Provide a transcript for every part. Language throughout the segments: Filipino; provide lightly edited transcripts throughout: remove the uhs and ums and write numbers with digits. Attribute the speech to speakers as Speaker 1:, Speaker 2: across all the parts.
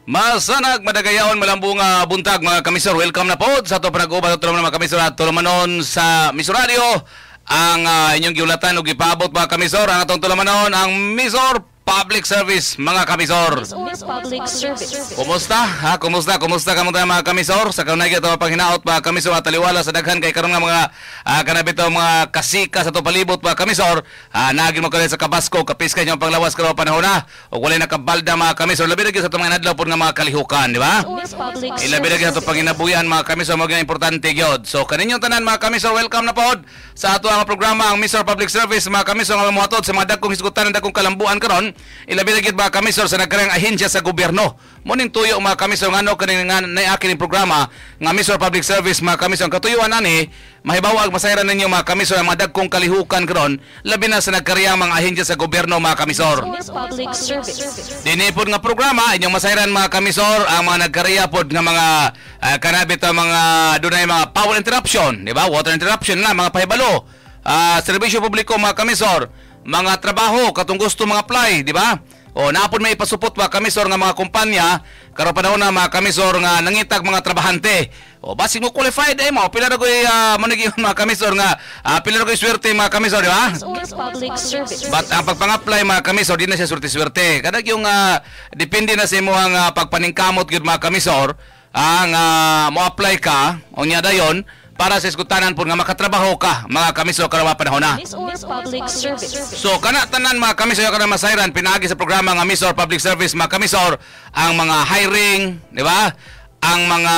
Speaker 1: Masanag madagayaon malambong buntag mga kamisor. Welcome na po sa ato panag-uban sa mga kamisor at tulamanon sa Miss Radio. Ang inyong giulatan ug gipaabot mga kamisor ang atong tulamanon ang Misor Public Service mga kamisor.
Speaker 2: Public Service.
Speaker 1: Kumusta? Kumusta ka mga kamisor? Sa kanay kita panghinaot mga kamisor at taliwala sa daghan kay karon nga mga kanabito mga kasika sa to palibot mga kamisor. Nagin mo kali sa Kabasko kapiskay yung panglawas karon panahon na ug walay nakabalda mga kamisor. Labi na sa to mga nadlaw pod nga mga kalihukan, di ba? Ilabi na sa to panginabuyan mga kamisor mga importante gyud. So kaninyong tanan mga kamisor, welcome na pod sa ato ang programa ang Misor Public Service mga kamisor nga moatod sa mga dagkong hisgutan dagkong kalambuan karon. Ilabi na gid mga kamisor sa nagkarang ahensya sa gobyerno. Muning tuyo mga kamisor ngano kaning nga nay-akin ning programa nga Misor Public Service mga kamisor katuyuan ani mahibawag masayran ninyo mga kamisor ang mga dagkong kalihukan karon labi na sa nagkariyang mga ahensya sa gobyerno mga kamisor.
Speaker 2: Public Service.
Speaker 1: Dinhi pod nga programa inyong masayran mga kamisor ang mga nagkariya pod nga mga kanabit mga dunay mga power interruption, di ba? Water interruption na mga pahibalo. Serbisyo publiko mga kamisor, mga trabaho katong gusto mga apply, di ba? O naapod may ipasupot mga kamisor nga mga kumpanya karon panahon na mga kamisor nga nangitag mga trabahante. O basig mo qualified mo pila ra koy manigi mga kamisor nga pila ra koy swerte mga kamisor, di ba?
Speaker 2: Public Service.
Speaker 1: But ang pagpang-apply mga kamisor di na siya swerte-swerte. Kadag yung depende na sa imong pagpaningkamot gyud mga kamisor ang mo-apply ka unya dayon para sa iskutanan po nga makatrabaho ka mga kamisor karon panahon na.
Speaker 2: Public Service.
Speaker 1: So kana tanan mga kamisor kana masayran pinaagi sa programa nga Misor Public Service mga kamisor ang mga hiring, di ba? Ang mga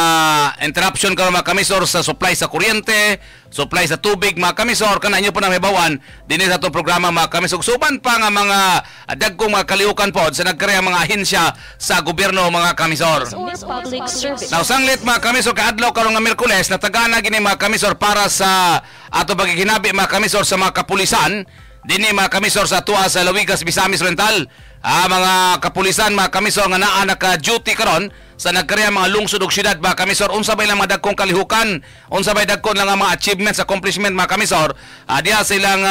Speaker 1: interruption karon mga kamisor sa supply sa kuryente, supply sa tubig mga kamisor kana inyo po na mahibawan dinhi sa atong programa mga kamisor. Suban pa nga mga dagkong mga kalihukan pod sa nagkreya mga ahensya sa gobyerno mga kamisor.
Speaker 2: Public Service.
Speaker 1: Now sanglit mga kamisor kaadlaw karon nga Miyerkules natagana gini mga kamisor para sa ato pagiginabi mga kamisor sa mga kapulisan dinhi mga kamisor sa tuwa sa Lawigas, Misamis Oriental. Mga kapulisan mga kamisor nga naa naka-duty karon sa nagkariya mga lungsod ug syudad mga kamisor, unsa bay lang mga dagkong kalihukan, unsa bay dagkon lang mga achievements, accomplishment mga kamisor, diya silang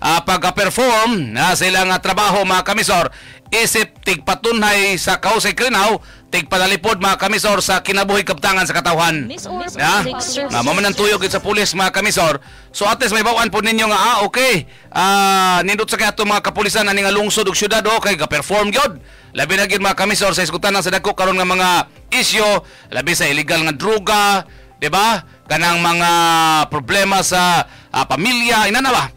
Speaker 1: pag-perform sa ilang trabaho mga kamisor, isip tigpatunhay sa kausay krinaw, tigpadalipod mga kamisor sa kinabuhi kaptangan sa katawhan. Mamanang tuyok sa pulis mga kamisor. So at least may bawaan po ninyo nga okay. Nindot sa kaya mga kapulisan ani nga lungsod ug syudad okay ga-perform gyud. Labi na gyud mga kamisor sa iskutanan sa dagko karon nga mga isyu, labi sa illegal nga droga, di ba? Kanang mga problema sa pamilya, inana ba?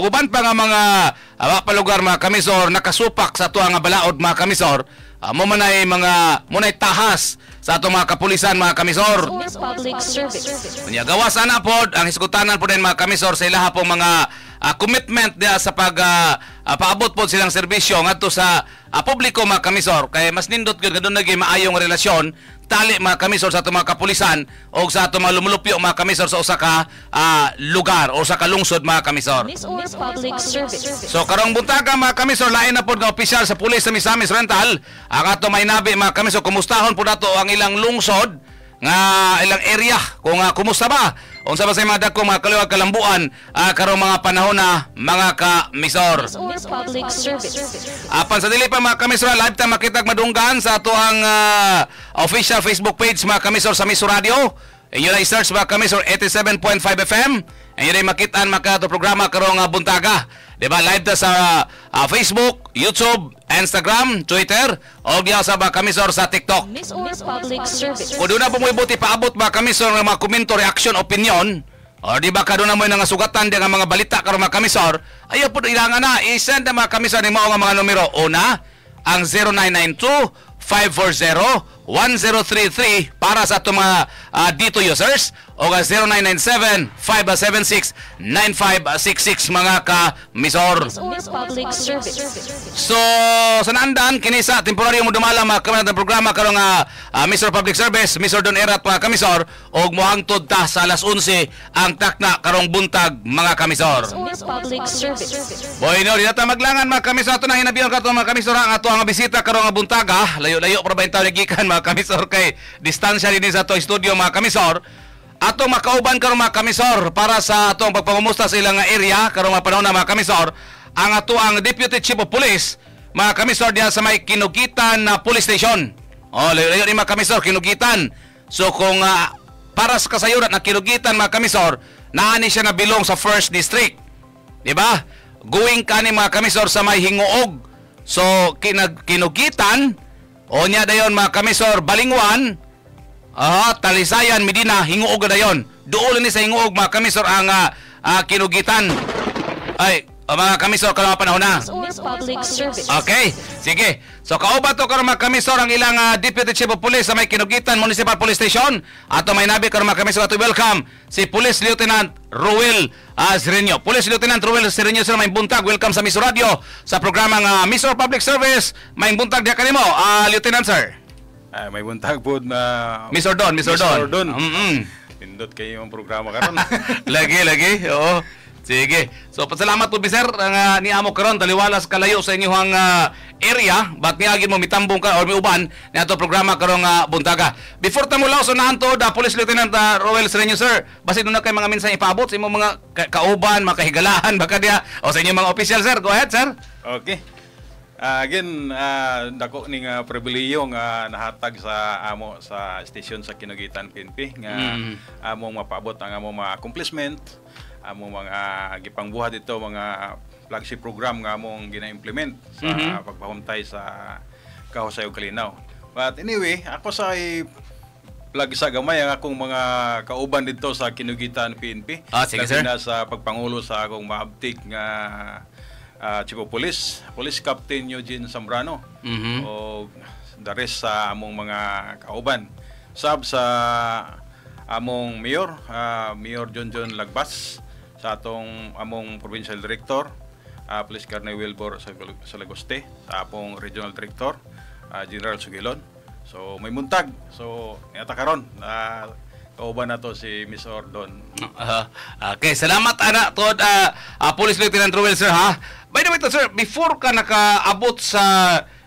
Speaker 1: Uban pa nga mga palugar mga kamisor nakasupak sa tuwa nga balaod mga kamisor. Mo manay mga munay tahas sa ato mga kapulisan mga kamisor.
Speaker 2: Public Service.
Speaker 1: Unya gawas ana pod ang iskutanan pod din mga kamisor sa ilaha pong mga commitment dia sa paabot pod silang serbisyo ngadto sa publiko mga kamisor kay mas nindot gyud kadun nagay maayong relasyon tali mga kamisor sa ato mga kapulisan o sa ato mga lumulupyo mga kamisor sa usa ka lugar o sa kalungsod mga kamisor.
Speaker 2: Public Service.
Speaker 1: So karong buntaga mga kamisor lain na pod nga opisyal sa pulis sa Misamis Oriental ang ato may nabi mga kamisor kumustahon po nato ang ilang lungsod nga ilang area kung kumusta ba unsa ba sa mga dagkong mga kaliwag kalambuan karong mga panahon na mga kamisor.
Speaker 2: Public Service.
Speaker 1: Apan sa dili pa mga kamisor live ta makitag madunggan sa ato ang official Facebook page mga kamisor sa Misor Radio. Inyo na i-search mga kamisor 87.5 FM. Inyo na makitaan makato programa karong buntaga. Diba live ta sa Facebook, YouTube, Instagram, Twitter o giya sa mga kamisor sa TikTok.
Speaker 2: Public Service.
Speaker 1: Kung doon na po mo ibuti paabot mga kamisor ng mga komento, reaction, opinion o di ba ka doon na mo yung sugatan di nga mga balita karong mga kamisor ayaw po ilangan na i-send na mga kamisor ni mga numero. Una ang 0992-540-1033 para sa itong mga dito users o 0997-576-9566 mga kamisor.
Speaker 2: Public Service.
Speaker 1: So, sa naandan, kinisa, temporaryo mo dumala mga kamisor ng programa karong Misor Public Service, Misor Don Erat mga kamisor o muhangtod ta sa alas 11 ang takna karong buntag mga kamisor.
Speaker 2: Public Service.
Speaker 1: Boy, no, di na ta maglangan mga kamisor. Ito na hinabihan ka ito mga kamisor ang ato ang bisita karong buntaga. Layo-layo para ba yung tao nagikan mga kamisor kay distansya din sa ito studio mga kamisor. Atong makauban karong mga kamisor para sa atong pagpangumusta sa ilang area karong mga panahon na mga kamisor ang ato ang Deputy Chief of Police mga kamisor diyan sa may Kinukitan na Police Station. Oh, layo-layo ni mga kamisor, kinugitan. So kung para sa kasayuran na kinugitan mga kamisor, naani siya na bilong sa 1st District. Di ba? Going ka ni mga kamisor sa may Hinguog. So kinugitan, o niya dayon mga kamisor, Balingwan, Talisayan, Medina, Hinguog na dayon. Doon ni sa Hinguog mga kamisor ang kinugitan. Ay, mga kamisor, kalang panahon na.
Speaker 2: Or public service.
Speaker 1: Okay, sige. So kauban to karon mga kamisor ang ilang Deputy Chief of Police sa may Kinugitan Municipal Police Station. Ato may nabi karon mga kamisor, ato welcome si Police Lieutenant Ruel Sereño. Police Lieutenant Ruel Sereño sir, may buntag. Welcome sa Miso Radio sa programang Miso Public Service. May buntag diha kanimo, Lieutenant sir.
Speaker 3: May buntag po na
Speaker 1: Mr. Don.
Speaker 3: Pindot kayo yung programa karon.
Speaker 1: lagi. Oo. Sige. So pasalamat po sir ang niamo karon taliwalas kalayo sa inyong area but niagi mo mitambong ka or miuban ni ato programa karong buntaga. Before ta mulaw so nahantod Police Lieutenant Roel Sereño sir, basin na kay mga minsan ipaabot sa imong mga kauban, mga kahigalahan baka diha o sa inyong mga official sir. Go ahead sir.
Speaker 3: Okay. Again, dako ning pribileyo nga nahatag sa amo sa station sa Kinugitan PNP nga among mapaabot ang among mga accomplishment, among mga gipangbuhat dito mga flagship program nga among gina-implement sa pagpahuntay sa kahusay ug kalinaw. But anyway, ako sa plug sa gamay ang akong mga kauban dito sa Kinugitan PNP.
Speaker 1: Sige sir.
Speaker 3: Na sa pagpangulo sa akong maabtik nga Chief of Police Captain Eugene Zambrano o the rest sa among mga kauban. Sab sa among Mayor John Lagbas, sa atong among Provincial Director Police Colonel Wilbur Salagoste, sa apong Regional Director General Sugilon. So may muntag. So niata karon kauban na to si Miss Ordon.
Speaker 1: Okay, salamat ana tod Police Lieutenant Ruel sir ha. By the way to sir, before ka nakaabot sa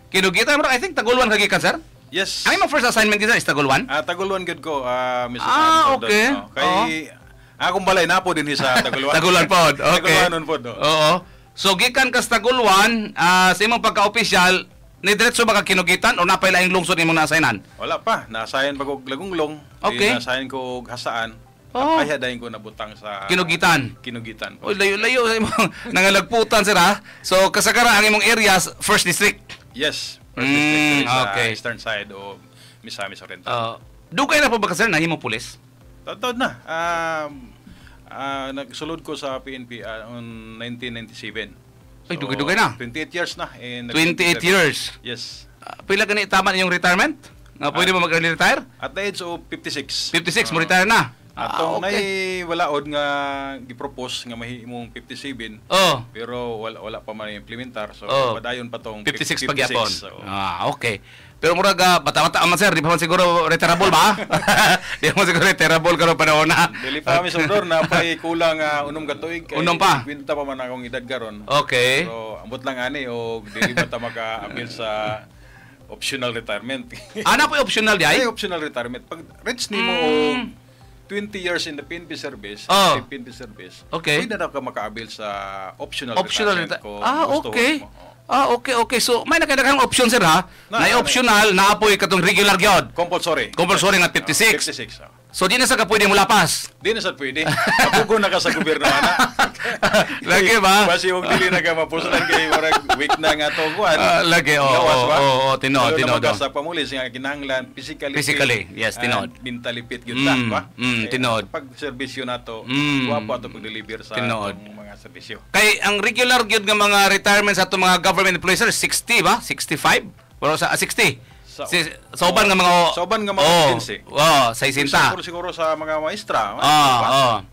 Speaker 1: Kinugitan, I think Tagulwan ka gikan sir?
Speaker 3: Yes.
Speaker 1: Ang imong first assignment gid is Tagulwan?
Speaker 3: Tagulwan gid ko Miss Ordon.
Speaker 1: Okay.
Speaker 3: Kay akong balay na po din sa Tagulwan.
Speaker 1: Tagulwan pod. Okay.
Speaker 3: Tagulwanon pod.
Speaker 1: Oo. So gikan ka sa Tagulwan, sa imong pagka-opisyal, ni diretso ba ka Kinugitan o napay laing lungsod imong na-assignan?
Speaker 3: Wala pa, na-assign pa ko Lagunglong.
Speaker 1: Okay.
Speaker 3: Na-assign ko Hasaan. Kaya dahin ko nabutang sa
Speaker 1: Kinugitan.
Speaker 3: Kinugitan.
Speaker 1: Oy, layo-layo sa imong nangalagputan sir ha. So kasagaran ang imong areas, first district.
Speaker 3: Yes. First district sa
Speaker 1: okay.
Speaker 3: eastern side o Misamis Oriental.
Speaker 1: Dugay na po ba ka sir na himo pulis?
Speaker 3: Totoo na. Nagsulod ko sa PNP on 1997.
Speaker 1: Ay, dugay-dugay na.
Speaker 3: 28 years na.
Speaker 1: 28 years.
Speaker 3: Yes.
Speaker 1: Pila gani tama inyong retirement? Nga pwede mo mag-retire?
Speaker 3: At the age of 56.
Speaker 1: 56 mo retire na.
Speaker 3: Atong
Speaker 1: okay.
Speaker 3: walaod nga gipropose nga mahimong 57.
Speaker 1: Oh.
Speaker 3: Pero wala pa man implementar. So padayon pa tong
Speaker 1: 56 pagyapon.
Speaker 3: So.
Speaker 1: Okay. Pero murag bata-bata man sir, di pa man siguro retirable ba? Di pa man siguro retirable karon panahon na.
Speaker 3: Dili pa kami sundor na pay kulang unom ka tuig kay
Speaker 1: unom pa.
Speaker 3: Kwenta pa man akong edad karon.
Speaker 1: Okay.
Speaker 3: So ambot lang ani o dili pa ta maka-appeal sa optional retirement.
Speaker 1: Ana po optional di ay?
Speaker 3: Optional retirement pag reach nimo og 20 years in the PNP service, PNP service.
Speaker 1: Okay.
Speaker 3: Pwede na ka maka-avail sa optional retirement ko.
Speaker 1: Okay. Okay. So, may nakadaghang option sir ha? Na optional, naapoy katong regular gyud.
Speaker 3: Compulsory.
Speaker 1: Compulsory nga 56.
Speaker 3: 56.
Speaker 1: So, di na sa ka pwede mo lapas.
Speaker 3: Di na sa pwede. Kapugo na ka sa gobyerno ana.
Speaker 1: Lagi ba?
Speaker 3: Basi og dili na ka mapusulan kay marag week na nga to kuan.
Speaker 1: Lagi tinod.
Speaker 3: Sa pamulis nga kinahanglan
Speaker 1: physically, yes, tinod.
Speaker 3: Mentally fit gyud ta, ba?
Speaker 1: Tinod.
Speaker 3: Pag serbisyo nato, wapo ato pag-deliver sa mga serbisyo.
Speaker 1: Kay ang regular gyud nga mga retirement sa atong mga government employees 60 ba? 65? Pero sa 60. Sa uban nga mga
Speaker 3: 15.
Speaker 1: Sa isinta.
Speaker 3: Siguro sa mga maestra.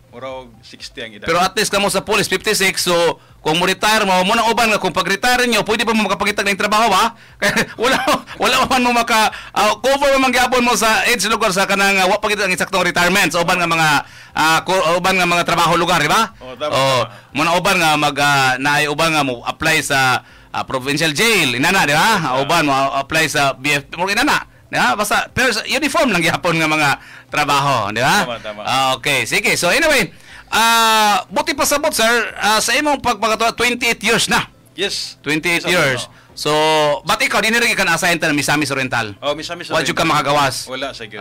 Speaker 3: Mura 60 ang edad.
Speaker 1: Pero at least kamo sa police 56, so kung mo retire mo nang uban nga kung pag-retire niyo, pwede pa mo makapangitag ng trabaho ba? Kaya wala man mo maka cover man gyapon mo sa age lugar sa kanang wa pa gid ang eksaktong retirement sa uban nga mga trabaho lugar, di ba? Mo na uban nga naay uban nga mo apply sa provincial jail inana, di ba? Uban mo apply sa BF mo inana. Yeah, basta pero uniform lang gyapon nga mga trabaho, di ba?
Speaker 3: Tama.
Speaker 1: Okay, sige. So anyway, buti pasabot sir sa imong pagpagato 28 years na.
Speaker 3: Yes.
Speaker 1: 28 years. So, ba't ikaw, di nirigi ka na-assign ta ng Misamis Oriental?
Speaker 3: Oh, Misamis
Speaker 1: Wa jud ka makagawas.
Speaker 3: Wala sa gyud.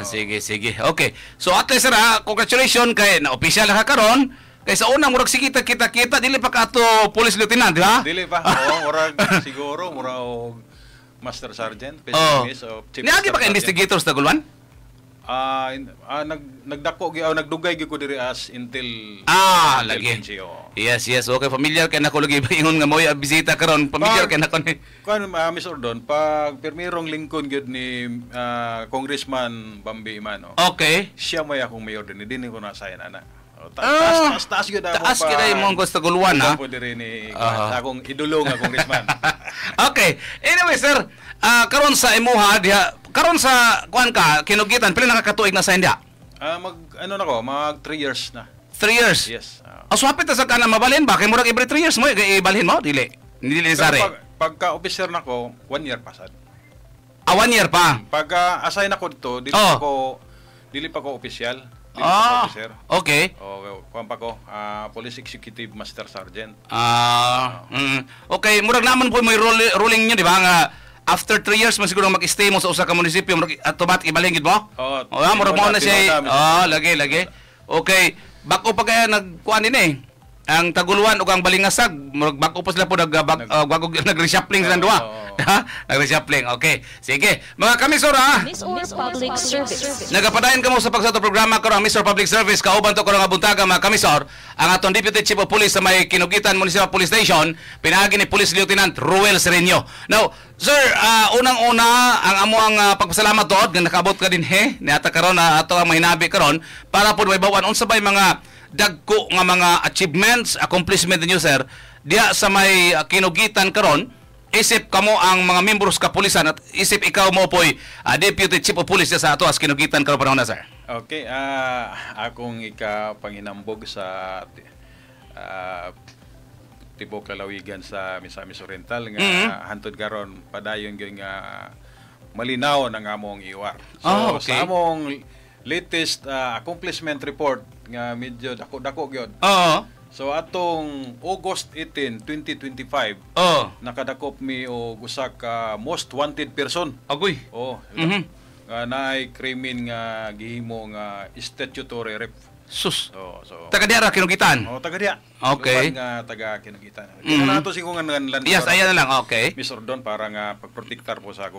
Speaker 1: Sige, sige. Okay. So, at least, sir, congratulations kay na-official ka karon. Kay sa unang murag sige kita dili pa ka ato police lieutenant, di ba?
Speaker 3: Dili pa. Oo, murag siguro murag Master Sergeant, Specialist of Chief.
Speaker 1: Niagi pa ka
Speaker 3: Sergeant.
Speaker 1: investigators ta gulwan?
Speaker 3: Nagdako gyud nagdugay gyud ko diri as Intel.
Speaker 1: Lagi.
Speaker 3: NGO.
Speaker 1: Yes. Okay, familiar kay nako lagi ingon nga moy bisita karon. Familiar kay nako ni.
Speaker 3: Kuan Miss Ordon, pag pirmirong lingkon gyud ni Congressman Bambi Imano.
Speaker 1: Okay.
Speaker 3: Siya may akong mayor din ko na sayan ana. Taas gyud ako.
Speaker 1: Taas gyud ay mong gusto gulwan ha.
Speaker 3: Ako diri ni sa akong idolo nga congressman.
Speaker 1: Okay. Anyway, sir, karon sa imuha diha, karon sa kuan ka kinugitan pila nakakatuig na sa india?
Speaker 3: Mag 3 years na.
Speaker 1: 3 years.
Speaker 3: Yes.
Speaker 1: So hapit na sa kana mabalhin ba kay murag every 3 years mo ibalhin mo dili. Dili sare.
Speaker 3: Pagka officer nako, 1 year pasad.
Speaker 1: 1 year pa.
Speaker 3: Pag assign ako dito, dili pa ko official. Dili pa ko officer.
Speaker 1: Okay.
Speaker 3: Kuan pa ko, Police Executive Master Sergeant.
Speaker 1: Okay, murag naman po may ruling nyo, di ba? Nga, after 3 years, man siguro mag-stay mo sa usa ka munisipyo, murag automatic ibalhin gid mo? Murag mo na siya. Lagi. Okay, bako pa kaya nagkuan din eh. Ang Taguluan ug ang Balingasag, murag bako pa sila po nag-reshuffling sila duha. Nag-reshuffling. Okay. Sige. Mga kamisor ha.
Speaker 2: Miss or Public Service.
Speaker 1: Nagapadayon kamo sa pagsato programa karon Mr. Public Service kauban to karon nga buntaga mga kamisor ang atong Deputy Chief of Police sa may Kinugitan Municipal Police Station pinagi ni Police Lieutenant Ruel Sereño. Now, sir, unang-una ang amo ang pagpasalamat tuod nga nakaabot ka din niata karon na ato ang mahinabi karon para pud may bawan unsa bay mga dagko nga mga achievements, accomplishment ninyo sir diya sa may Kinugitan karon. Isip kamo ang mga membros kapulisan at isip ikaw mo po'y Deputy Chief of Police sa ato as Kinugitan karon panahon na sir.
Speaker 3: Okay, akong ikapanginambog sa tibok lalawigan sa Misamis Oriental nga hantod karon padayon gyud nga malinaw ang among iwar. So
Speaker 1: okay.
Speaker 3: sa among latest accomplishment report nga medyo dako gyud. So atong August 18, 2025, nakadakop mi og usa ka most wanted person.
Speaker 1: Agoy.
Speaker 3: Naay krimen nga gihimo nga statutory rape.
Speaker 1: Sus.
Speaker 3: So
Speaker 1: taga diara Kinugitan.
Speaker 3: taga diya.
Speaker 1: Okay.
Speaker 3: Luban nga taga Kinugitan. Nato siguro nga land.
Speaker 1: Yes, ayan na lang. Okay.
Speaker 3: Miss Ordon para nga pagprotektar po sa ako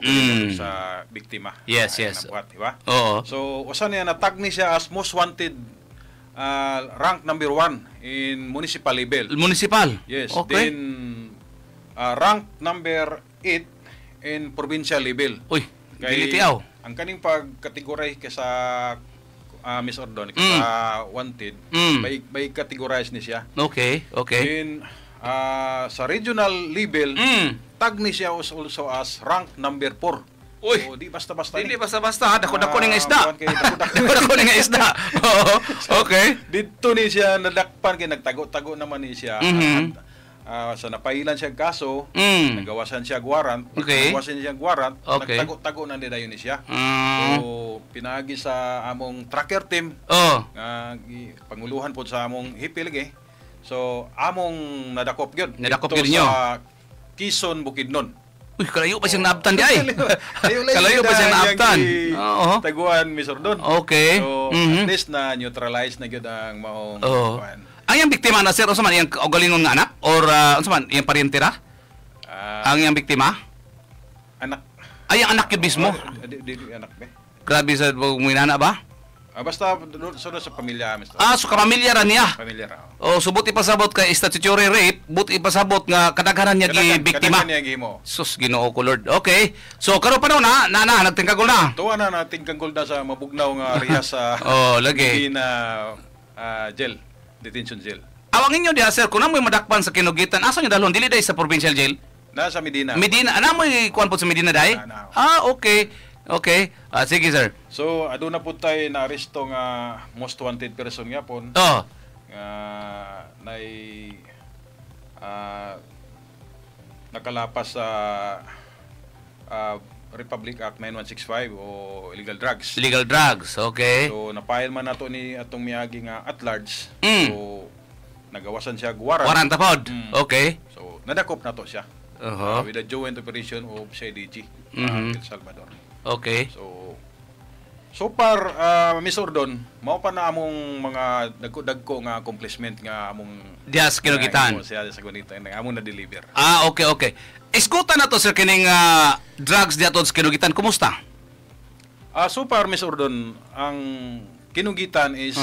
Speaker 3: sa biktima.
Speaker 1: Yes.
Speaker 3: Nabuhat, diba?
Speaker 1: Oo.
Speaker 3: So usa niya natag ni siya as most wanted rank number 1 in municipal level.
Speaker 1: Municipal?
Speaker 3: Yes.
Speaker 1: Okay.
Speaker 3: Then, rank number 8 in provincial level.
Speaker 1: Uy, dilitiaw.
Speaker 3: Ang kaning pag-categorize ka sa Miss Ordon, wanted, by categorize ni siya.
Speaker 1: Okay.
Speaker 3: Then, sa regional level, tag ni siya also as rank number 4.
Speaker 1: Uy,
Speaker 3: di basta-basta.
Speaker 1: Dili basta-basta. Dako-dako ni nga isda. Dako ni nga isda. Oo. Okay.
Speaker 3: Dito ni siya nadakpan kay nagtago-tago naman ni siya. Sa napailan siya kaso, nagawasan siya warrant.
Speaker 1: Okay.
Speaker 3: Nagawasan siya warrant,
Speaker 1: Okay.
Speaker 3: nagtago-tago na dayon ni siya. So pinaagi sa among tracker team. Nga panguluhan po sa among hipil So among nadakop gyud.
Speaker 1: Nadakop
Speaker 3: Dito
Speaker 1: gyud niyo.
Speaker 3: sa Quezon, Bukidnon.
Speaker 1: Uy, kalayo pa siyang naabtan di ay. Kalayo pa siyang naabtan. Oo.
Speaker 3: Taguan, Miss Ordon.
Speaker 1: Okay.
Speaker 3: So, at least na neutralize na gyud ang maong kuan.
Speaker 1: Ang yang biktima na sir, unsa man iyang kaugalingon nga anak or unsa man iyang paryente ra? Ang iyang biktima?
Speaker 3: Anak.
Speaker 1: Ay ang anak yun mismo.
Speaker 3: Di anak be.
Speaker 1: Grabe sa minana ba?
Speaker 3: Basta sunod sa pamilya, Mr.
Speaker 1: So kapamilya ra niya.
Speaker 3: Pamilya ra.
Speaker 1: So buti pasabot kay statutory rape, buti pasabot nga kadaghanan niya gi biktima.
Speaker 3: Kadaghan niya gihimo.
Speaker 1: Sus, Ginoo ko Lord. Okay. So karon pa na nagtingkagol na.
Speaker 3: Tuwa na nating kanggol na sa mabugnaw nga area sa
Speaker 1: lagi.
Speaker 3: na jail, detention jail.
Speaker 1: Awangin niyo diha sir, kung namoy madakpan sa Kinugitan, asa niyo dalhon dili day sa provincial jail?
Speaker 3: Nasa Medina.
Speaker 1: Medina, namoy kuan po sa Medina day? Okay. Okay. Sige sir.
Speaker 3: So aduna pud tay na-aresto nga most wanted person nga pon. Nay nakalapas sa Republic Act 9165 o illegal drugs.
Speaker 1: Illegal drugs, okay.
Speaker 3: So napayal man nato ni atong miagi nga at large. So nagawasan siya warrant.
Speaker 1: Warrant pod. Okay.
Speaker 3: So nadakop nato siya. with a joint operation of CIDG, El Salvador.
Speaker 1: Okay.
Speaker 3: So far, Miss Ordon, mao pa na among mga dagko nga accomplishment nga among
Speaker 1: Diya sa Kinugitan.
Speaker 3: siya sa Kinugitan nga among na-deliver.
Speaker 1: Okay. Iskutan na to sir kining drugs diya to sa Kinugitan. Kumusta?
Speaker 3: So far, Miss Ordon, ang Kinugitan is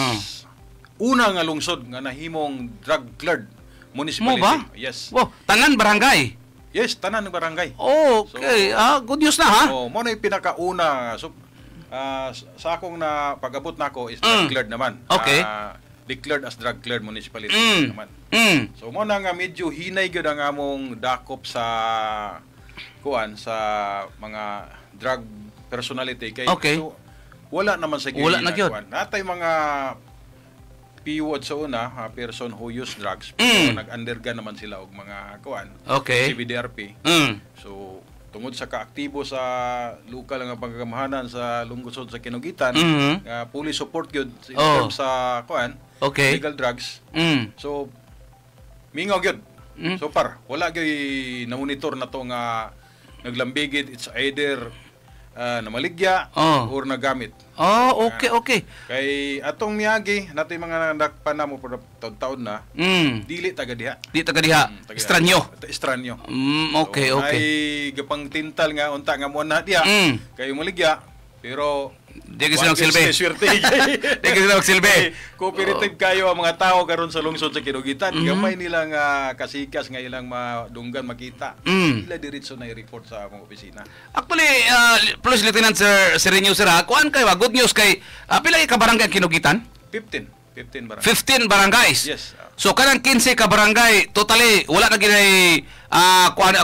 Speaker 3: una nga lungsod nga nahimong drug-cleared municipality.
Speaker 1: Mo ba?
Speaker 3: Yes.
Speaker 1: Wow, tanan barangay.
Speaker 3: Yes, tanan ng barangay.
Speaker 1: Okay. Good news na ha.
Speaker 3: Mo na yung pinakauna. So, sa akong na pag-abot nako is drug-cleared naman.
Speaker 1: Okay.
Speaker 3: Declared as drug-cleared municipality naman. So mo na nga medyo hinay gyud ang among dakop sa sa mga drug personality kay so, wala naman sa
Speaker 1: wala na gyud.
Speaker 3: Natay mga PWD sa una, person who use drugs, pero nag-undergo naman sila og mga CBDRP. So tungod sa kaaktibo sa lokal nga pagkamahanan sa lungsod sa Kinugitan, police support gyud in terms sa legal drugs. So mingaw gyud. So far wala gyud na monitor na to nga naglambigit. It's either namaligya or nagamit.
Speaker 1: Okay.
Speaker 3: Kay atong miyagi nato mga nakpan mo por taon na, dili taga diha. Estranyo.
Speaker 1: Okay.
Speaker 3: Ay gapang tintal nga unta nga mo na diha. Kay maligya pero
Speaker 1: di kasi nagsilbi. Di kasi nagsilbi.
Speaker 3: Cooperative kayo ang mga tao karon sa lungsod sa Kinugitan. Gamay nila nga kasikas nga ilang madunggan makita. Ila diretso na i-report sa among opisina.
Speaker 1: Actually, Police Lieutenant Sir Sereno sir, kuan kay good news kay pila ka barangay ang Kinugitan?
Speaker 3: 15 barangay.
Speaker 1: 15 barangays.
Speaker 3: Yes.
Speaker 1: So kanang 15 ka barangay totally wala na ginay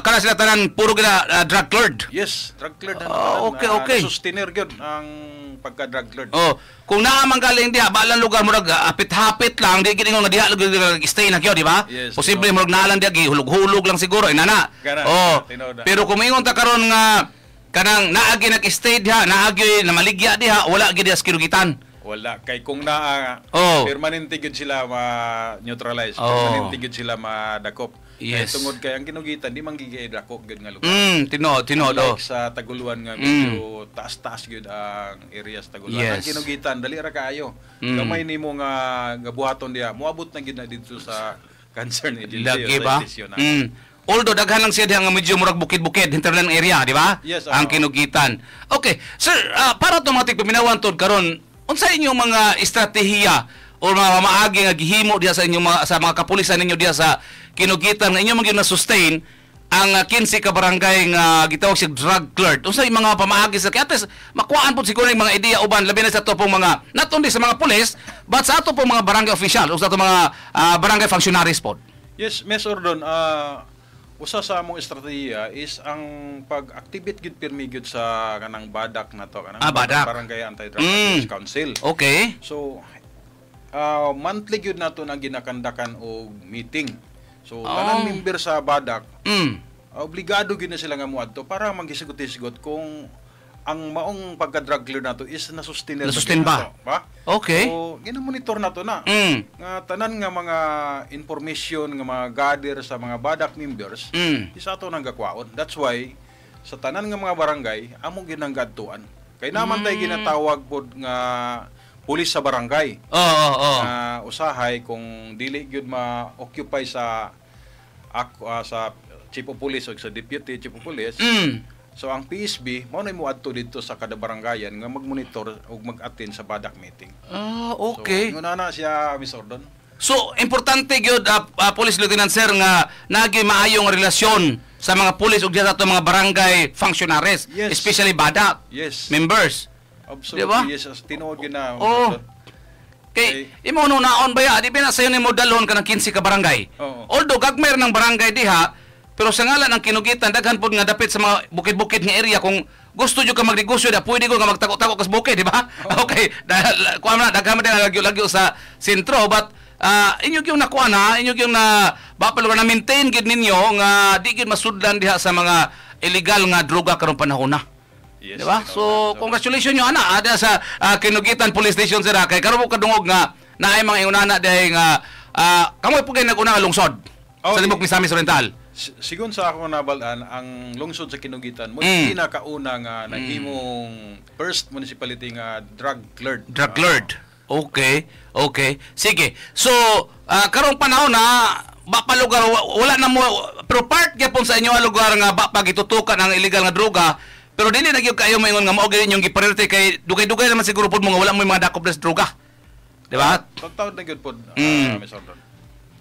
Speaker 1: kana sila tanan puro gina drug cleared.
Speaker 3: Yes, drug cleared
Speaker 1: okay.
Speaker 3: Sustainer gyud ang pagka drug cleared.
Speaker 1: Kung naamang galing diha balang lugar mo apit-hapit lang di gid nga diha stay na kyo, di ba?
Speaker 3: Yes,
Speaker 1: posible mo nalan diha gihulog-hulog lang siguro inana. Pero kung ingon ta karon nga kanang naagi nag-stay diha, naagi na maligya diha, wala gid sa Kinugitan.
Speaker 3: Wala kay kung permanente gud sila ma-neutralize, permanente gud sila madakop.
Speaker 1: Yes.
Speaker 3: Tungod kay ang Kinugitan di man gigay dakop gud nga lugar.
Speaker 1: Tinod.
Speaker 3: Like sa Taguluan nga medyo taas-taas gud ang areas Taguluan.
Speaker 1: Yes.
Speaker 3: Ang Kinugitan dali ra kaayo. Gamay nimo nga buhaton diha, moabot na gid na dito sa concern agency
Speaker 1: ba? Although daghan lang siya diha nga medyo murag bukid-bukid hinterland area, di ba?
Speaker 3: Yes,
Speaker 1: ang Kinugitan. Okay, sir, para automatic paminawan tod karon unsa inyong mga estratehiya o mga maagi nga gihimo diha sa inyong sa mga kapulisan ninyo diha sa Kinugitan nga inyo na sustain ang 15 ka barangay nga gitawag sig drug cleared. Unsa yung mga pamaagi sa kaya makuhaan po siguro yung mga ideya uban labi na sa ato pong mga not only sa mga pulis but sa ato pong mga barangay official o sa ato mga barangay functionaries po.
Speaker 3: Yes, Miss Ordon, usa sa among estratehiya is ang pag-activate gid pirmi gid sa kanang badak na to kanang barangay anti-drug abuse council.
Speaker 1: Okay.
Speaker 3: So monthly gid nato na ginakandakan og meeting. So tanang member sa badak obligado gid na sila nga moadto para maghisgot-hisgot kung ang maong pagka-drug clear nato is nasustain
Speaker 1: ba? Okay.
Speaker 3: So gina-monitor nato na. Nga tanan nga mga information nga mga gather sa mga badak members isa ato nang gakwaon. That's why sa tanan nga mga barangay amo ginanggadtuan. Kay naman tay ginatawag pod nga pulis sa barangay. Usahay kung dili gyud ma-occupy sa sa chief of police o sa deputy chief of police. So ang PSB mao na moadto dito sa kada barangayan nga magmonitor ug mag-attend sa badak meeting.
Speaker 1: Okay.
Speaker 3: So na siya Miss Ordon.
Speaker 1: So importante gyud Police Lieutenant Sir nga nagi maayong relasyon sa mga pulis ug sa ato mga barangay functionaries, especially badak members.
Speaker 3: Absolutely.
Speaker 1: Diba?
Speaker 3: Yes, tinuod gyud na.
Speaker 1: Kay imo no naon ba di ba sayo nimo dalhon ka ng 15 ka barangay. Although gagmer ng barangay diha pero sa ngalan ng Kinugitan daghan pod nga dapit sa mga bukid-bukid nga area kung gusto jud ka magnegosyo da pwede ko nga magtako-tako kas bukid, di ba? Okay. Kuan na daghan man lagyo sa sentro but inyo gyud nakuha na, inyo gyud na bapal na maintain gid ninyo nga di gid masudlan diha sa mga illegal nga droga karong panahon na.
Speaker 3: Yes,
Speaker 1: diba? So congratulations nyo ana ada sa Kinugitan Police Station sir kay karon mo kadungog nga naay mga iunana dihay nga kamoy po kay nag-una nga lungsod sa Limok Misamis Oriental.
Speaker 3: Sigon sa ako nabalaan, ang lungsod sa Kinugitan mo pinakauna nga nahimong first municipality nga drug lord.
Speaker 1: Drug lord. Okay. Sige. So, karong panahon na ba lugar wala na mo, pero part gyapon sa inyo ang lugar nga ba pagitutukan ang illegal nga droga, pero dili na gyud kayo maingon nga mao gyud inyong gipriority kay dugay-dugay naman siguro pud mo nga wala mo mga dakop sa droga. Di ba?
Speaker 3: Pagtaon na gyud pod, Mr. Don.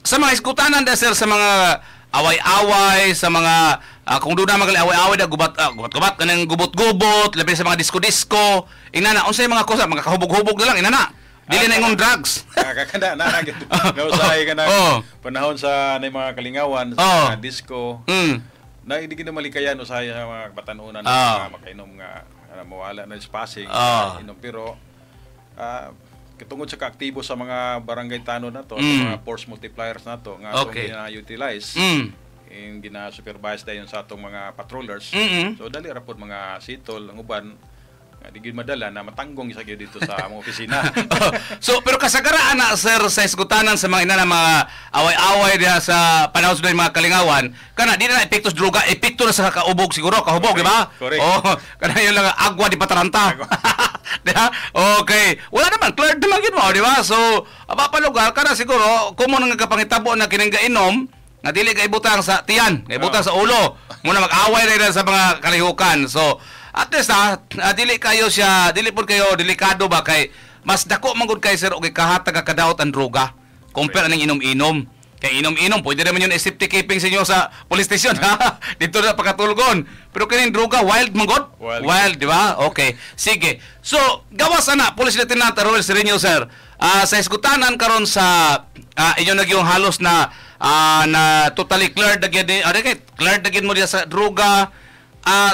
Speaker 1: Sa mga iskutanan da sir, sa mga away-away, sa mga kung doon na magali away-away da gubat kanang gubot-gubot, labi sa mga disco-disco, inana unsay mga kosa, mga kahubog-hubog na lang inana. Dili na ingong drugs.
Speaker 3: Kakanda na gyud. Nausahay ka na panahon sa nay mga kalingawan sa disco. Na hindi na malikayan usahay sa mga batanunan na makainom nga mawala na spacing inom, pero katungod sa kaaktibo sa mga barangay tanod na to, sa mga force multipliers na to, nga itong gina-utilize, yung gina-supervise dayon sa atong mga patrollers. So, dali rapod mga sitol, ang uban, di gyud madala na matanggong isa gyud dito sa among opisina.
Speaker 1: So, pero kasagaraan na, sir, sa iskutanan sa mga ina na mga away-away diha sa panahon sa mga kalingawan, kana di na epektos droga, epekto na sa kaubog siguro, kahubog, di ba?
Speaker 3: Correct.
Speaker 1: Kana yun lang, agwa di pataranta. Diba? Okay. Wala naman, cleared naman yun mo, di ba? So, pa lugar, kana siguro, kung mo nang kapangitabo na kining gainom, nga dili kay butang sa tiyan, kay butang sa ulo, muna mag-away na sa mga kalihukan. So, at least dili kayo siya, dili po kayo delikado ba kay mas dako man gud kay sir og kahatag kadaot ang droga compare aning inom-inom. Kay inom-inom pwede naman yun safety keeping sa inyo sa police station ha. Dito na pakatulgon. Pero kining droga wild man gud. Wild, di ba? Okay. Sige. So, gawas ana Police Lieutenant Roel Sereno sir. Sa iskutanan karon sa inyo nagyong halos na na totally cleared agad mo diya sa droga.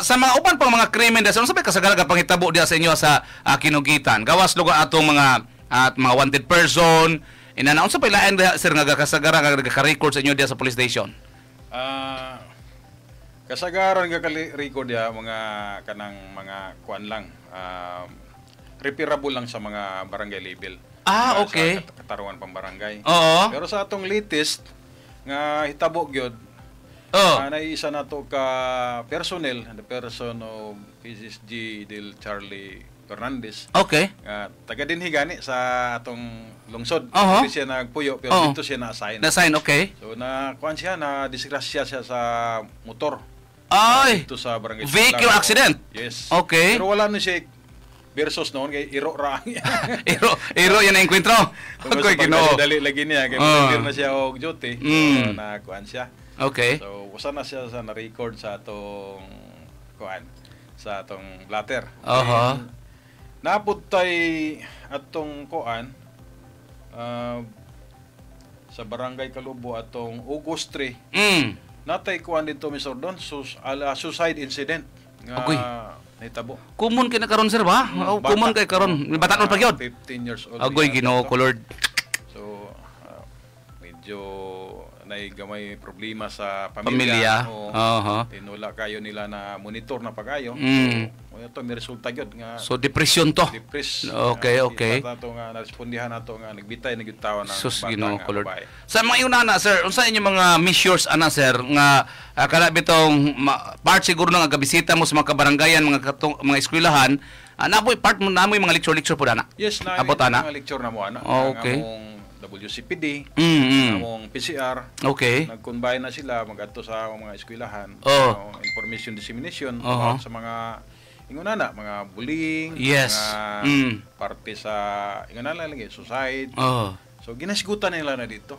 Speaker 1: Sa mga uban pang mga krimen sa sabay kasagara panghitabo diya sa inyo sa Kinugitan. Gawas lugar atong mga mga wanted person. Inanaon sa pailain sir nga kasagara nga nagaka-record sa inyo diya sa police station.
Speaker 3: Kasagaran nga record diya mga kanang mga kuan lang. Repairable lang sa mga barangay label.
Speaker 1: Okay.
Speaker 3: Sa katarungan pang barangay.
Speaker 1: Oo.
Speaker 3: Pero sa atong latest nga hitabo gyud, naisa na to ka personnel, the person of PSSG Del Charlie Fernandez.
Speaker 1: Okay.
Speaker 3: Taga dinhi gani sa atong lungsod. Hindi siya nagpuyo pero dito siya na-assign.
Speaker 1: Na-assign, okay.
Speaker 3: So kuan siya na disgrasya siya sa motor.
Speaker 1: Ay.
Speaker 3: Dito sa barangay.
Speaker 1: Vehicle accident.
Speaker 3: Yes.
Speaker 1: Okay.
Speaker 3: Pero wala na siya versus noon kay iro ra.
Speaker 1: iro yan ang enkwentro.
Speaker 3: Okay, dali lagi niya kay na siya og duty. So, na kuan siya.
Speaker 1: Okay.
Speaker 3: So, usa na siya sa na-record sa atong kuan, sa atong blatter. Naputay atong kuan sa barangay Kalubo atong August 3. Natay kuan dito Mr. Don, suicide incident nga nahitabo.
Speaker 1: Common kay na karon sir ba? Common kay karon. Batanon pa gyud.
Speaker 3: 15 years old.
Speaker 1: Agoy Ginoo ko Lord.
Speaker 3: So medyo gamay problema sa pamilya. Tinula kayo nila na monitor na pagayo. So, ito may resulta gyud nga.
Speaker 1: So depression to. Okay.
Speaker 3: Sa nga narespondihan nato nga nagbitay na gyud tawo ng
Speaker 1: Sus Ginoo ko Lord. Sa mga iuna sir, unsa inyo mga measures ana sir nga kada bitong part siguro nga gabisita mo sa mga kabarangayan, mga eskwelahan, napoy part mo namoy mga lecture po ana.
Speaker 3: Yes, na mga lecture na mo ana.
Speaker 1: Okay.
Speaker 3: WCPD, among PCR.
Speaker 1: Okay.
Speaker 3: Nag-combine na sila magadto sa mga eskwelahan. Information dissemination sa mga ingonana, mga bullying, mga parte sa ingonana lagi suicide. So ginasigutan nila na dito.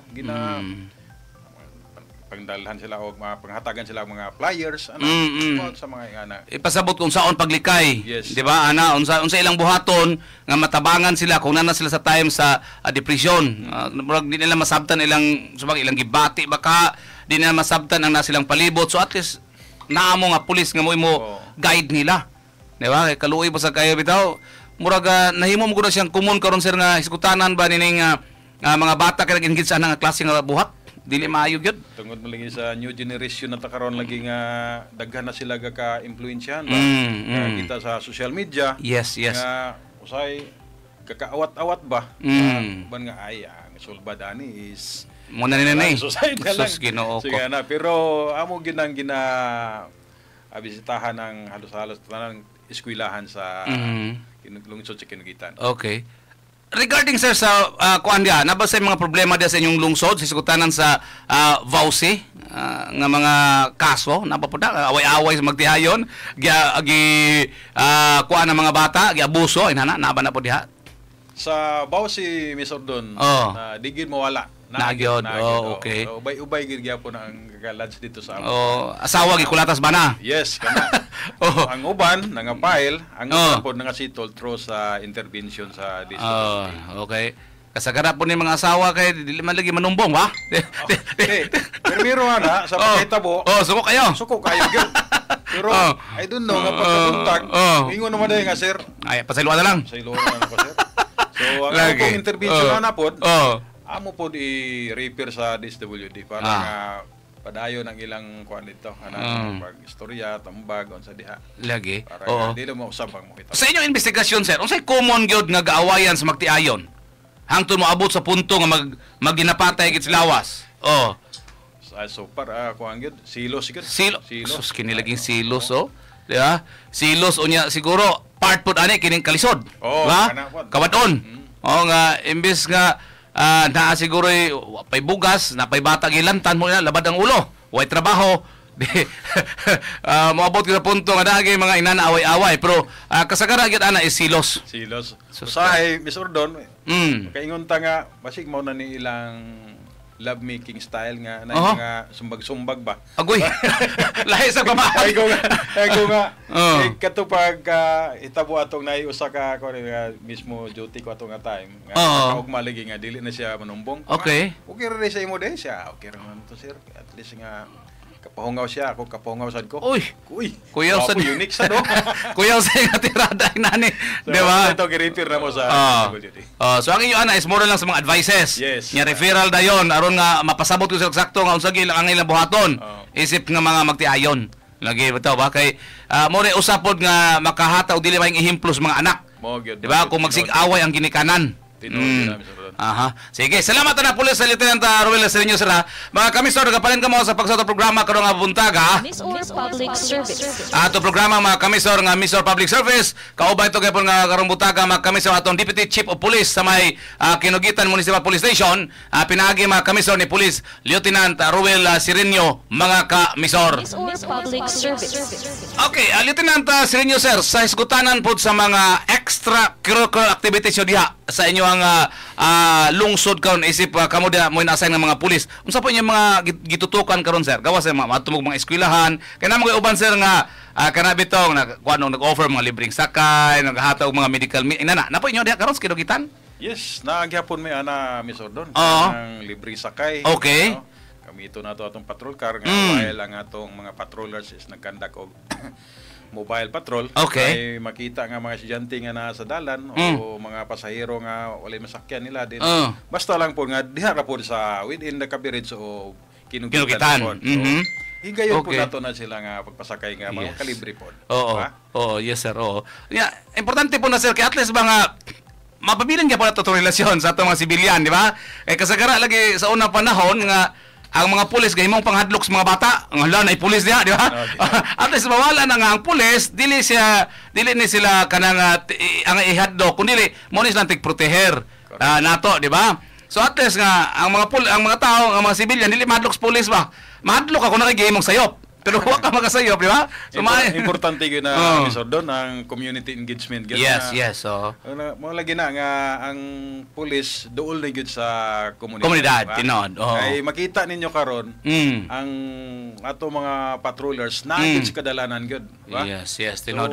Speaker 3: Pangdalhan sila o panghatagan sila mga flyers sa mga ingana.
Speaker 1: Ipasabot kung saon paglikay.
Speaker 3: Yes.
Speaker 1: Di ba ana unsa ilang buhaton nga matabangan sila kung nana sila sa time sa depression. Di nila masabtan ilang ilang gibati baka di nila masabtan ang nasilang palibot. So at least naamo nga pulis nga mo guide nila. Di ba? Kaluoy ba sa kayo bitaw? Murag nahimo mo gud siyang common karon sir nga iskutanan ba nining mga bata kay nag-engage sa nga klase nga buhat. Dili maayo gyud.
Speaker 3: Tungod mo lagi sa new generation na karon lagi nga daghan na sila ka influensyahan ba. Kita sa social media.
Speaker 1: Yes.
Speaker 3: Nga usay kakaawat-awat ba. Ban nga ang sulbad ani is
Speaker 1: Muna ni nanay.
Speaker 3: Suicide na lang.
Speaker 1: Sus, Ginoo ko.
Speaker 3: Sige na, pero amo ginang bisitahan ng halos-halos tanang eskwelahan sa lungsod sa Kinugitan.
Speaker 1: Okay. Regarding sir sa kuan dia, na ba sa mga problema dia sa inyong lungsod sa sugutanan sa VAUSI nga mga kaso na ba po away-away sa magtihayon, kuan ang mga bata, giabuso inana na ba na po diha?
Speaker 3: Sa VAUSI Miss Ordon, na digid mawala.
Speaker 1: Nagyod. Okay.
Speaker 3: So, ubay-ubay gid gyapon ang kagalads dito sa
Speaker 1: asawa gikulatas ba na?
Speaker 3: Yes, kana. Ang uban nangapile, ang uban po nangasitol through sa intervention sa district.
Speaker 1: Okay. Kasagara po ni mga asawa kay dili man lagi manumbong ba?
Speaker 3: Pero ana sa pagkitabo.
Speaker 1: Suko kayo.
Speaker 3: Suko kayo gyud. Pero I don't know nga pagkabuntag, ingon naman day nga sir.
Speaker 1: Ay pasaylo na lang.
Speaker 3: Pasaylo na po sir. So ang pong intervention ana pod. Amo pod i-repair sa DSWD para nga padayon ang ilang kuan dito pag istorya tambag unsa diha
Speaker 1: lagi
Speaker 3: para dili mo usab ang makita.
Speaker 1: Sa inyong investigasyon sir, unsay common gyud nga gaawayan sa magtiayon hangtod moabot sa punto nga magginapatay gid lawas?
Speaker 3: So para kuan gyud silos gyud.
Speaker 1: Silos kini laging silos di ba? Silos unya siguro part pod ani kining kalisod. Kawadon. Nga imbes nga na siguro pay bugas, na pay bata gilantan mo na labad ang ulo. Way trabaho. Moabot kita punto nga dagi mga inana away-away pero kasagara gyud ana is silos.
Speaker 3: Silos. Usahay Miss Ordon. Kaingon ta nga basig mao na ni ilang love making style nga na nga sumbag-sumbag ba.
Speaker 1: Agoy. Lahi sa pamahay
Speaker 3: ko nga. Kato pag itabo atong nay usa ka mismo duty ko atong nga time nga og maligi nga dili na siya manumbong.
Speaker 1: Okay.
Speaker 3: Okay ra sa imo din siya. Okay ra man to sir. At least nga kapahungaw siya, ako kapahungaw sad ko.
Speaker 1: Uy. Kuya sa
Speaker 3: unique sa do.
Speaker 1: Kuya sa nga tirada inani. Di ba?
Speaker 3: Ito gi-repair na mo sa
Speaker 1: so ang inyo ana is more lang sa mga advices.
Speaker 3: Yes.
Speaker 1: Nya referral dayon aron nga mapasabot ko sa eksakto nga unsa gyud ang ilang buhaton. Isip nga mga magtiayon. Lagi bitaw ba kay more usapod nga makahataw dili maayong ehemplo sa mga anak. Di ba? Kung magsig-away ang ginikanan. Sige, salamat na pulis sa Lieutenant Ruel Sereño sir. Mga kamisor, nagapalan ka mo sa pagsato programa karong nga buntaga.
Speaker 2: Misor Public Service.
Speaker 1: Ato programa mga kamisor nga Misor Public Service. Kaubay ito kaya po nga karong buntaga mga kamisor atong Deputy Chief of Police sa may Kinugitan Municipal Police Station. Pinagi mga kamisor ni Police Lieutenant Ruel Sereño mga kamisor.
Speaker 2: Misor Public Service.
Speaker 1: Okay, Lieutenant Sereño sir, sa isgutanan po sa mga extracurricular activities nyo diha sa inyo ang lungsod karon isip kamo dia mo na-assign ng mga pulis. Unsa po inyong mga gitutukan karon sir? Gawas sa matumog mga eskwelahan. Kaya na mga uban sir nga kanabitong nag-offer mga libreng sakay, naghatag mga medical inana. Na po inyo diha karon sa Kinugitan?
Speaker 3: Yes, nagyapon may ana Miss Ordon ang libreng sakay.
Speaker 1: Okay.
Speaker 3: Kami ito na to atong patrol car nga while ang atong mga patrollers is nagkandak og mobile patrol.
Speaker 1: Okay.
Speaker 3: Ay makita nga mga estudyante nga nasa dalan o mga pasahero nga walay masakyan nila din. Basta lang po nga diha ra po sa within the coverage o Kinugitan. Higayon po nato na sila nga pagpasakay nga mga kalibre po.
Speaker 1: Yes sir. Importante po na sir kay at least ba nga mapabilin ka po na itong relasyon sa itong mga sibilyan, di ba? Kasagara lagi sa unang panahon nga ang mga pulis gahimong panghadlok sa mga bata. Ang hala na pulis diha, di ba? At least mawala na nga ang pulis, dili ni sila kanang ang ihadlok kundi mo ni silang tigproteher nato, di ba? So at least nga ang mga tao, ang mga sibilyan dili mahadlok sa pulis ba? Mahadlok ako na kay gahimong sayop. Pero huwag ka makasayop, di ba?
Speaker 3: Importante yun na episode doon, ang community engagement.
Speaker 1: Yes.
Speaker 3: Mga lagi na nga, ang police dool na yun sa
Speaker 1: komunidad. Tinod.
Speaker 3: Ay makita ninyo karon ang ato mga patrollers na yun sa kadalanan yun.
Speaker 1: Yes, tinod.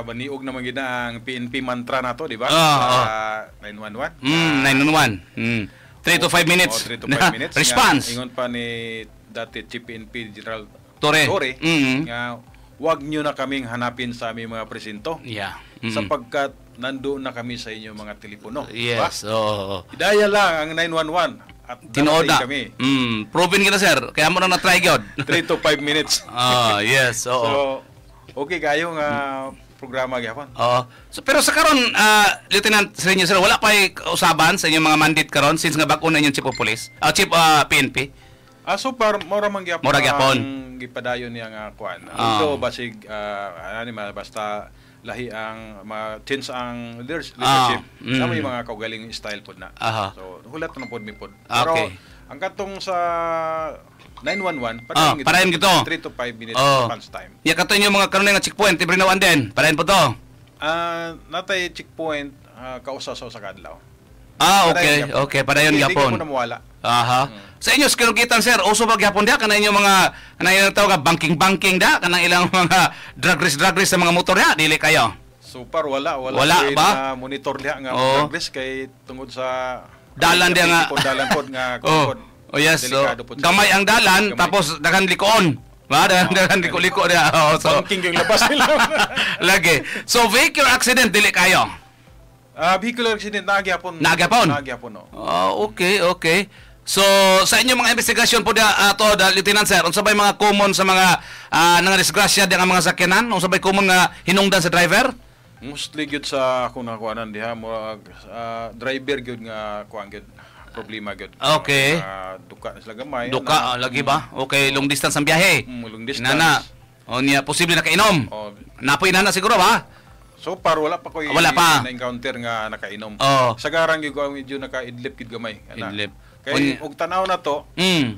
Speaker 3: Baniog naman yun ang PNP mantra na to, di ba? 911.
Speaker 1: 911. 3 to 5 minutes.
Speaker 3: 3 to 5 minutes.
Speaker 1: Response.
Speaker 3: Ingon pa ni dati Chief PNP General
Speaker 1: Torre.
Speaker 3: Nga wag nyo na kaming hanapin sa aming mga presinto.
Speaker 1: Yeah.
Speaker 3: Sapagkat nandoon na kami sa inyong mga telepono.
Speaker 1: Yes.
Speaker 3: Idaya lang ang 911 at
Speaker 1: tinooda
Speaker 3: kami.
Speaker 1: Proven kita sir. Kaya mo na na-try gyud.
Speaker 3: 3 to 5 minutes.
Speaker 1: Yes.
Speaker 3: So okay kayo nga programa gyapon.
Speaker 1: Oo. So, pero sa karon, Lieutenant Sereno sir, wala pa usaban sa inyong mga mandate karon since nga bag-o na inyong Chief of Police, Chief PNP.
Speaker 3: So par mora man gyapon.
Speaker 1: Mora gyapon.
Speaker 3: Ang gipadayon niya nga kuan.
Speaker 1: Ah.
Speaker 3: So basig basta lahi ang change ang leadership. Sama yung mga kaugaling style pod na.
Speaker 1: Aha.
Speaker 3: So hulat na pod mi pod.
Speaker 1: Okay.
Speaker 3: Pero ang katong sa 911
Speaker 1: parayon gito.
Speaker 3: 3 to 5 minutes response time.
Speaker 1: Ya kato inyong mga karon nga checkpoint, every now and then. Parayon po to.
Speaker 3: Natay checkpoint kausasaw sa kadlaw.
Speaker 1: Okay. Okay, parayon gyapon.
Speaker 3: Hindi ko na mawala.
Speaker 1: Aha. Sa inyo kinugitan sir, uso ba gyapon dia kana inyong mga kanang tawag banking da kanang ilang mga drug race sa mga motor ya, dili kayo.
Speaker 3: Super wala
Speaker 1: Wala ba?
Speaker 3: Monitor diha nga
Speaker 1: Oo.
Speaker 3: drug risk kay tungod sa
Speaker 1: Dalan dia nga.
Speaker 3: dalan pod nga
Speaker 1: Oh.
Speaker 3: kod.
Speaker 1: Oh yes, so
Speaker 3: Delikado po siya.
Speaker 1: gamay ang dalan
Speaker 3: Gamay.
Speaker 1: tapos daghan likoon. Ba, daghan liko dia. Oh, so
Speaker 3: Banking yung labas nila.
Speaker 1: lagi. So vehicle accident dili kayo.
Speaker 3: Vehicular accident nagyapon.
Speaker 1: Nagyapon?
Speaker 3: Nagyapon no.
Speaker 1: Okay. So sa inyong mga investigasyon po Lieutenant Sir, unsa bay mga common sa mga nangadisgrasya di nga mga sakyanan? Unsa bay common nga hinungdan sa driver?
Speaker 3: Mostly gyud sa akong nakuanan diha mo driver gyud nga kuan gyud problema gyud.
Speaker 1: Okay.
Speaker 3: Duka na sila gamay.
Speaker 1: Duka lagi ba? Okay, long distance ang biyahe.
Speaker 3: Long distance.
Speaker 1: Inana. O niya posible nakainom.
Speaker 3: Oh,
Speaker 1: Napoy inana siguro ba?
Speaker 3: so wala pa ko
Speaker 1: Wala pa.
Speaker 3: na-encounter nga nakainom.
Speaker 1: Oo.
Speaker 3: Sagaran gyud ko medyo naka-idlip gyud gamay. Ana.
Speaker 1: Idlip.
Speaker 3: Kay og tanaw na to,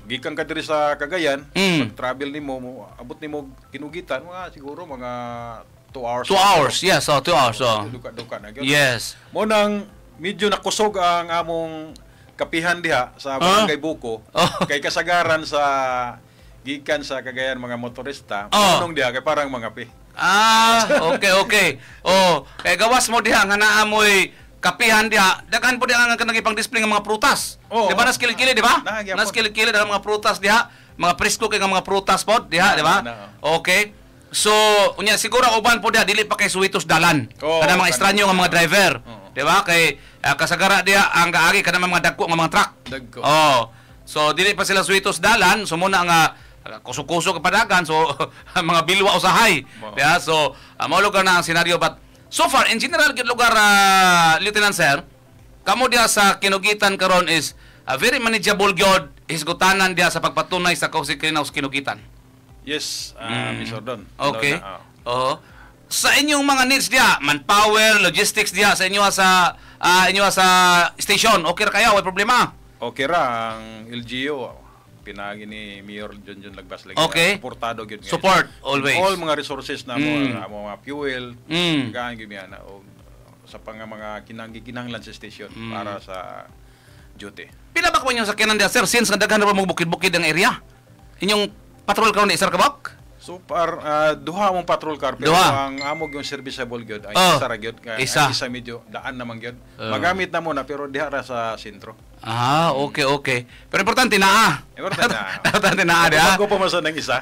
Speaker 3: gikan ka diri sa Cagayan,
Speaker 1: Mm.
Speaker 3: pag-travel nimo abot nimo kinugitan siguro mga 2 hours.
Speaker 1: 2 hours. Yes, 2 hours.
Speaker 3: Duka na gyud.
Speaker 1: Yes.
Speaker 3: Mo nang medyo nakusog ang among kapihan diha sa Barangay Buko.
Speaker 1: Oh.
Speaker 3: Kay kasagaran sa gikan sa Cagayan mga motorista,
Speaker 1: Oh.
Speaker 3: punong diha kay parang mga pi.
Speaker 1: Okay. Oh, kay gawas mo diha nga naamoy kapihan diha, daghan po diha nga kanang ipang-display ng mga prutas.
Speaker 3: Oo.
Speaker 1: Di ba nas kilid-kilid, di ba?
Speaker 3: Nahagyapon.
Speaker 1: Nas kilid-kilid ang mga prutas diha, mga presko kay nga mga prutas pod diha, di ba? Okay. So, unya siguro uban po diha dili pa kay suwitos dalan.
Speaker 3: Oo,
Speaker 1: Kada mga estranyo nga mga driver,
Speaker 3: Oo.
Speaker 1: di ba? Kay kasagara diha ang gaagi kada mga dagko nga mga truck.
Speaker 3: Dagko.
Speaker 1: Oh. So dili pa sila suwitos dalan, so muna nga kusog-kusog kapadagan, so mga bilwa usahay.
Speaker 3: Wow.
Speaker 1: Yeah, so mao lugar na ang senaryo, but so far in general gid lugar Lieutenant Sir, kamo diha sa kinugitan karon is very manageable gyud hisgutanan diha sa pagpatunay sa kausiklinaw sa kinugitan.
Speaker 3: Yes, Miss Ordon.
Speaker 1: Okay.
Speaker 3: Hello na,
Speaker 1: Oo. Sa inyong mga needs diha, manpower, logistics diha sa inyo sa station, okay ra kayo, way problema.
Speaker 3: Okay ra ang LGU pinagi ni Mayor Junjun Lagbas lagi.
Speaker 1: Okay.
Speaker 3: Suportado gyud.
Speaker 1: Support always.
Speaker 3: All mga resources na mo mga fuel,
Speaker 1: Mm.
Speaker 3: gaan gyud na o sa mga kinahanglan sa station para sa duty.
Speaker 1: Pila ba ko inyong sakyanan diha, sir, since nga daghan na mo bukid-bukid ang area? Inyong patrol karon ni Sir Kabak?
Speaker 3: So duha mong patrol car pero
Speaker 1: Duha.
Speaker 3: ang amog yung serviceable gyud ay
Speaker 1: Oh.
Speaker 3: isa ra gyud.
Speaker 1: Isa.
Speaker 3: Ang isa medyo daan naman gyud. Magamit na mo na pero diha ra sa sentro.
Speaker 1: Okay. Pero importante na
Speaker 3: Importante na.
Speaker 1: Importante na diha.
Speaker 3: Bago pa masan ng isa.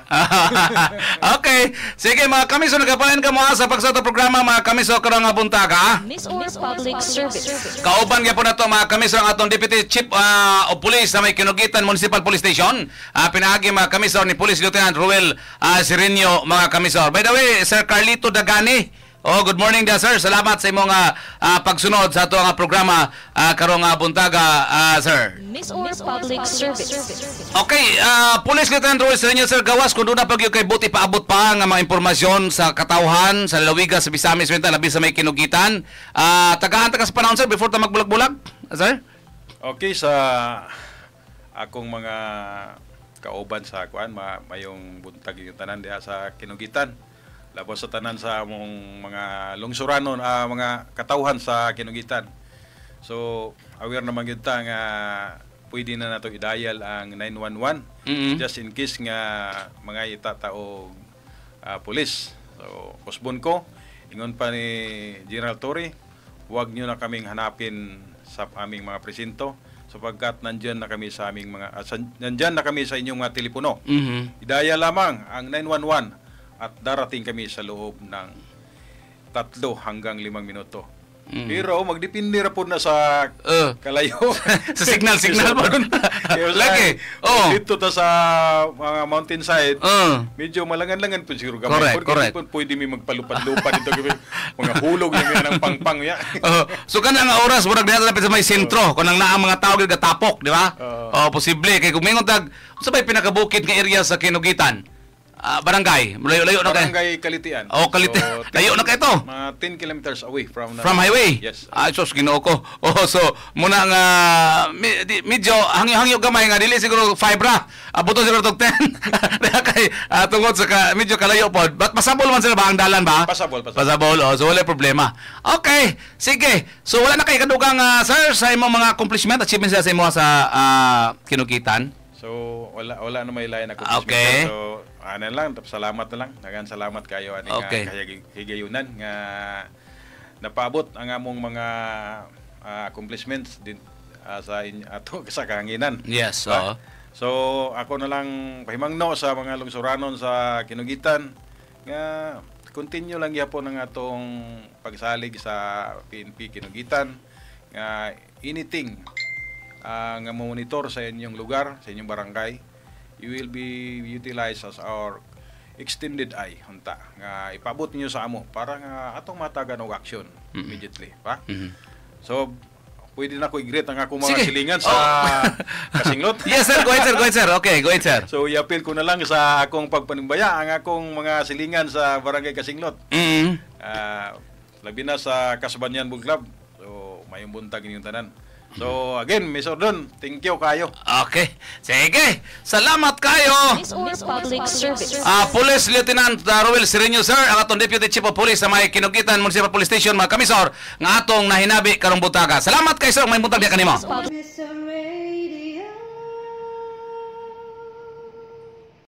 Speaker 1: Okay. Sige mga kamiso, nagapain ka mo sa pagsato programa mga kamiso karong nga buntaga.
Speaker 2: Miss or Public Service.
Speaker 1: Kauban gyapon nato mga kamiso ang atong Deputy Chief of Police sa may Kinugitan Municipal Police Station. Pinaagi mga kamiso ni Police Lieutenant Ruel Sereno mga kamiso. By the way, Sir Carlito Dagani. Good morning dia sir. Salamat sa imong pagsunod sa ato nga programa karong buntaga sir.
Speaker 2: Miss or Public Service.
Speaker 1: Okay, Police Lieutenant Ruel Sereno sir, gawas kun na pag kay buti paabot pa nga mga impormasyon sa katawhan sa lalawigan sa Misamis Oriental labi sa may Kinugitan. Tagaan ta ka sa panahon sir before ta magbulag-bulag, sir.
Speaker 3: Okay, sa akong mga kauban sa kuan mayong buntag yung tanan diha sa Kinugitan. Labos sa tanan sa among mga lungsuranon, mga katawhan sa Kinugitan. So, aware naman gyud ta nga pwede na nato i-dial ang 911 just in case nga mga itatao police. So, kusbon ko, ingon pa ni General Torre, huwag nyo na kaming hanapin sa aming mga presinto sapagkat nandyan na kami sa aming nandyan na kami sa inyong mga telepono. I-dial lamang ang 911 at darating kami sa loob ng 3 hanggang 5 minuto. Pero magdepende ra pud na sa kalayo.
Speaker 1: Sa signal po. Lagi.
Speaker 3: Dito ta sa mga mountainside, medyo malangan-langan po siguro gamay.
Speaker 1: Correct.
Speaker 3: Pwede mi magpalupad-lupad dito mga hulog na ng pangpang ya.
Speaker 1: So kana nga oras murag diha lapit sa may sentro kanang naa mga tao gyud gatapok, di ba? Posible kay kung mingon tag unsa bay pinakabukid nga area sa Kinugitan? Barangay, layo-layo na kay.
Speaker 3: Barangay Kalitian.
Speaker 1: Kalitian. Layo na kay to.
Speaker 3: Mga 10 kilometers away from
Speaker 1: highway.
Speaker 3: Yes.
Speaker 1: Sos Ginoo ko. So muna nga medyo hangyo gamay nga dili siguro 5 ra. Abuton siguro tog 10. Kay tungod sa medyo kalayo pod. But pasabol man sila ba ang dalan ba?
Speaker 3: Pasabol.
Speaker 1: So wala problema. Okay, sige. So wala na kay kadugang sir sa imong mga accomplishment, achievements sa imo sa Kinugitan.
Speaker 3: So wala na may lain ako.
Speaker 1: Okay.
Speaker 3: So lang, salamat na lang. Dagan salamat kayo ani nga higayunan nga napaabot ang among mga accomplishments din sa ato sa kahanginan.
Speaker 1: Yes.
Speaker 3: So ako na lang pahimangno sa mga lungsuranon sa Kinugitan nga continue lang gyapon ang atong pagsalig sa PNP Kinugitan nga anything nga monitor sa inyong lugar, sa inyong barangay, you will be utilized as our extended eye hunta nga ipabot niyo sa amo para nga atong matagan og action immediately, pa? So pwede na ko i-greet ang akong mga silingan sa Kasinglot.
Speaker 1: Yes sir, go ahead sir. Okay, go ahead sir.
Speaker 3: So i-appeal ko na lang sa akong pagpanimbaya ang akong mga silingan sa Barangay Kasinglot. Labi na sa Kasbanyan Book Club. So mayong buntag inyong tanan. So again, Miss Ordon, thank you kayo.
Speaker 1: Okay. Sige. Salamat kayo.
Speaker 2: News or public service.
Speaker 1: Police Lieutenant Roel Sireño sir, ang atong Deputy Chief of Police sa may Kinugitan Municipal Police Station, mga kamisor, nga atong nahinabi karong butaga. Salamat kay sir, may buntag diha kanimo.